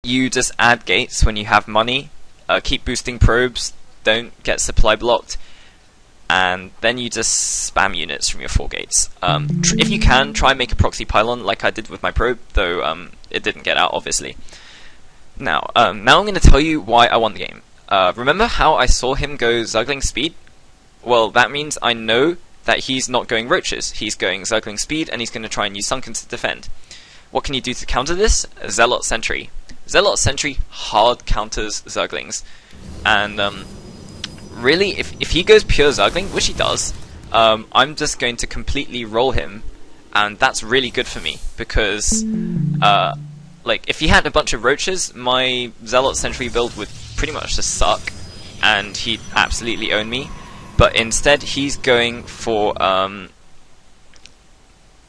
You just add gates when you have money, keep boosting probes, don't get supply blocked, and then you just spam units from your 4 gates. If you can, try and make a proxy pylon like I did with my probe, though it didn't get out, obviously. Now I'm going to tell you why I won the game. Remember how I saw him go zergling speed? Well, that means I know that he's not going roaches, he's going zergling speed, and he's going to try and use sunkens to defend. What can you do to counter this? Zealot sentry. Zealot sentry hard counters zerglings, and really, if he goes pure zergling, which he does, I'm just going to completely roll him, and that's really good for me, because like, if he had a bunch of roaches, my Zealot sentry build would pretty much just suck, and he'd absolutely own me. But instead, he's going for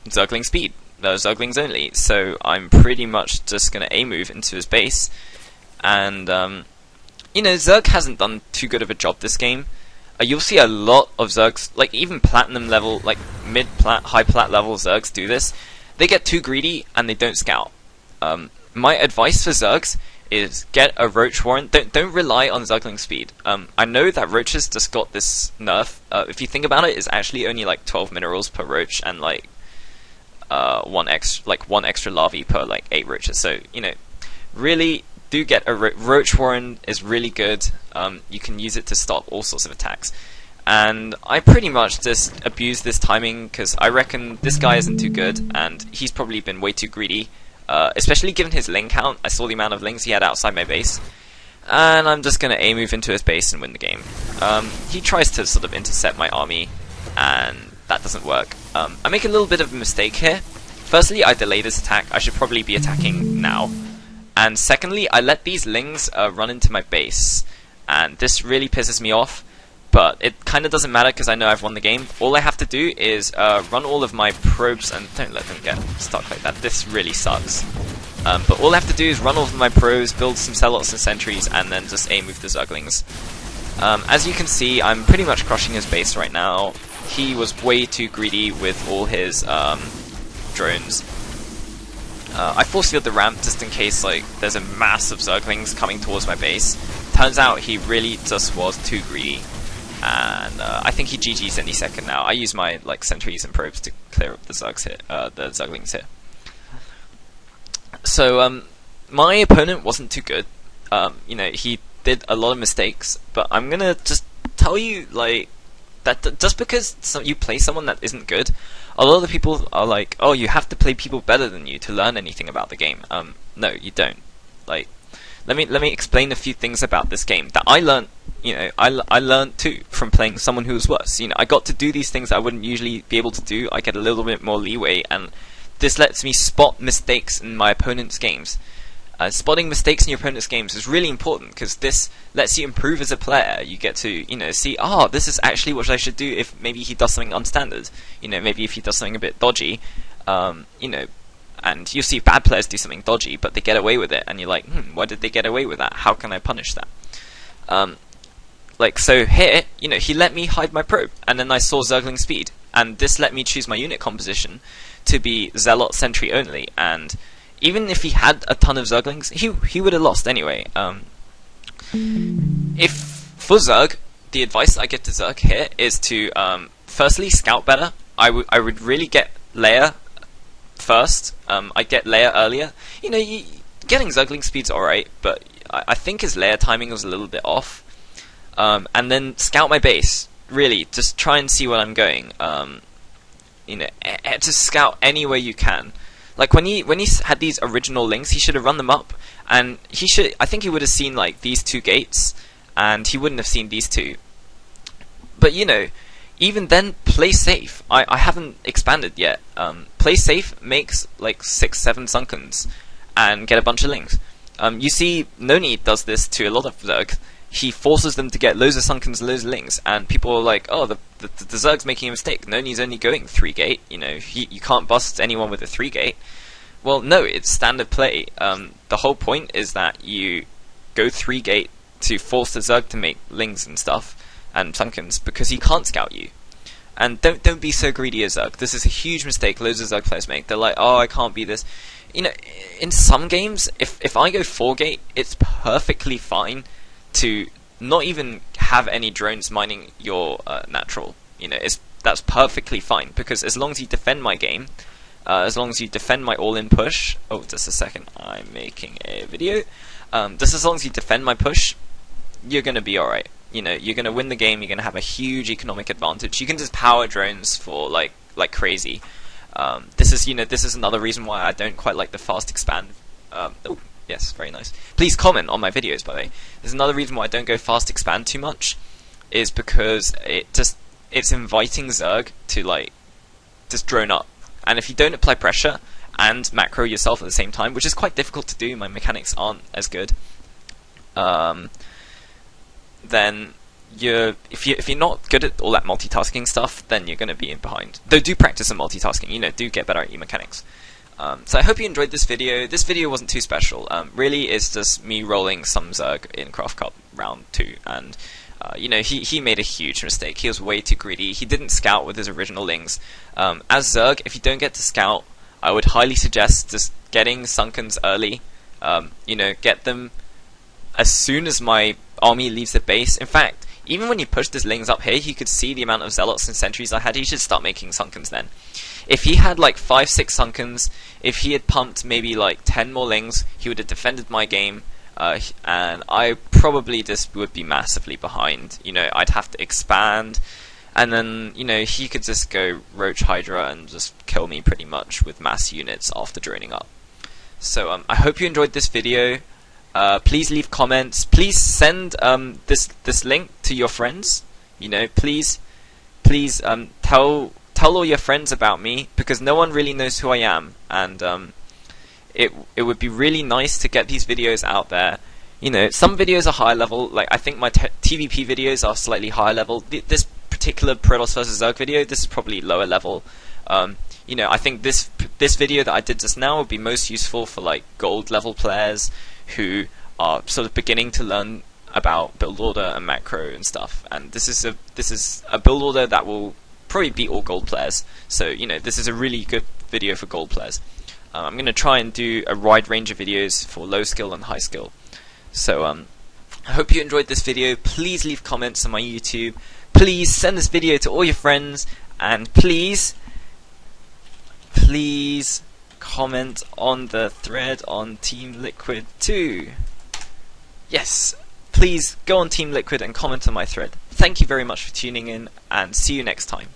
zergling speed, zerglings only. So I'm pretty much just going to A-move into his base, and you know, Zerg hasn't done too good of a job this game. You'll see a lot of Zergs, like even platinum level, like mid-plat, high-plat level Zergs do this. They get too greedy and they don't scout. My advice for Zergs is get a roach warren. Don't rely on zergling speed. I know that roaches just got this nerf. If you think about it, it's actually only like 12 minerals per roach and like one extra larvae per like 8 roaches. So you know, really do get a roach warren is really good. You can use it to stop all sorts of attacks. And I pretty much just abused this timing because I reckon this guy isn't too good, and he's probably been way too greedy. Especially given his ling count. I saw the amount of lings he had outside my base, and I'm just going to A-move into his base and win the game. He tries to sort of intercept my army, and that doesn't work. I make a little bit of a mistake here. Firstly, I delayed his attack. I should probably be attacking now. And secondly, I let these lings run into my base, and this really pisses me off. But it kind of doesn't matter because I know I've won the game. All I have to do is run all of my probes, and don't let them get stuck like that. This really sucks. But all I have to do is run all of my probes, build some zealots and sentries, and then just A-move the zerglings. As you can see, I'm pretty much crushing his base right now. He was way too greedy with all his drones. I force field the ramp just in case like there's a mass of zerglings coming towards my base. Turns out he really just was too greedy. And I think he GG's any second now. I use my like sentries and probes to clear up the zergs here, the zerglings here. So my opponent wasn't too good. You know, he did a lot of mistakes, but I'm gonna just tell you like that just because you play someone that isn't good, a lot of the people are like, oh, you have to play people better than you to learn anything about the game. No, you don't. Like, let me explain a few things about this game that I learned. You know, I learned too from playing someone who was worse. You know, I got to do these things I wouldn't usually be able to do. I get a little bit more leeway, and this lets me spot mistakes in my opponent's games. Spotting mistakes in your opponent's games is really important because this lets you improve as a player. You get to, you know, see, oh, this is actually what I should do if maybe he does something unstandard. You know, maybe if he does something a bit dodgy, you know, and you see bad players do something dodgy, but they get away with it, and you're like, why did they get away with that? How can I punish that? Like, so here, you know, he let me hide my probe, and then I saw zergling speed, and this let me choose my unit composition to be zealot sentry only, and even if he had a ton of zerglings, he would have lost anyway. If for Zerg, the advice I give to Zerg here is to firstly scout better. I would really get layer first. I get layer earlier. You know, getting zergling speed's alright, but I think his layer timing was a little bit off. And then scout my base. Really, just try and see where I'm going. You know, just scout anywhere you can. Like when he had these original links, he should have run them up, and I think he would have seen like these 2 gates, and he wouldn't have seen these 2. But you know, even then, play safe. I haven't expanded yet. Play safe makes like 6-7 sunkens, and get a bunch of links. You see, Noni does this to a lot of Zerg. He forces them to get loads of sunkens and loads of links, and people are like, oh, the Zerg's making a mistake. Noni's only going 3 gate. You know, you can't bust anyone with a 3 gate. Well, no, it's standard play. The whole point is that you go 3 gate to force the Zerg to make lings and stuff, and sunkens, because he can't scout you. And don't be so greedy as Zerg. This is a huge mistake loads of Zerg players make. They're like, oh, I can't be this. you know, in some games, if I go 4-gate, it's perfectly fine to not even have any drones mining your natural. You know, that's perfectly fine, because as long as you defend my game, as long as you defend my all-in push. Oh, just a second, I'm making a video. Just as long as you defend my push, you're gonna be alright. You know, you're gonna win the game. You're gonna have a huge economic advantage. You can just power drones for like crazy. This is another reason why I don't quite like the fast expand. Oh, yes, very nice. Please comment on my videos, by the way. There's another reason why I don't go fast expand too much, is because it's inviting Zerg to like just drone up, and if you don't apply pressure and macro yourself at the same time, which is quite difficult to do, my mechanics aren't as good. Then if you're not good at all that multitasking stuff, then you're going to be in behind. Though do practice some multitasking, you know, do get better at your mechanics. So I hope you enjoyed this video. This video wasn't too special. Really, it's just me rolling some Zerg in Craft Cup round 2, and you know, he made a huge mistake. He was way too greedy. He didn't scout with his original lings. As Zerg, if you don't get to scout, I would highly suggest just getting Sunkens early. You know, get them as soon as my army leaves the base. In fact, even when you pushed his lings up here, you could see the amount of zealots and sentries I had. He should start making Sunkens then. If he had like 5-6 Sunkens, if he had pumped maybe like 10 more lings, he would have defended my game, and I probably just would be massively behind. You know, I'd have to expand, and then, you know, he could just go Roach Hydra and just kill me pretty much with mass units after droning up. So I hope you enjoyed this video. Please leave comments. Please send this link to your friends. You know, please tell all your friends about me, because no one really knows who I am, and it would be really nice to get these videos out there. You know, some videos are high level, like I think my TVP videos are slightly higher level. This particular Protoss vs Zerg video, this is probably lower level. You know, I think this video that I did just now would be most useful for like gold level players who are sort of beginning to learn about build order and macro and stuff. And this is a build order that will probably beat all gold players. So, you know, this is a really good video for gold players. I'm going to try and do a wide range of videos for low skill and high skill. So I hope you enjoyed this video. Please leave comments on my YouTube. Please send this video to all your friends, and please comment on the thread on Team Liquid too. Yes, please go on Team Liquid and comment on my thread. Thank you very much for tuning in, and see you next time.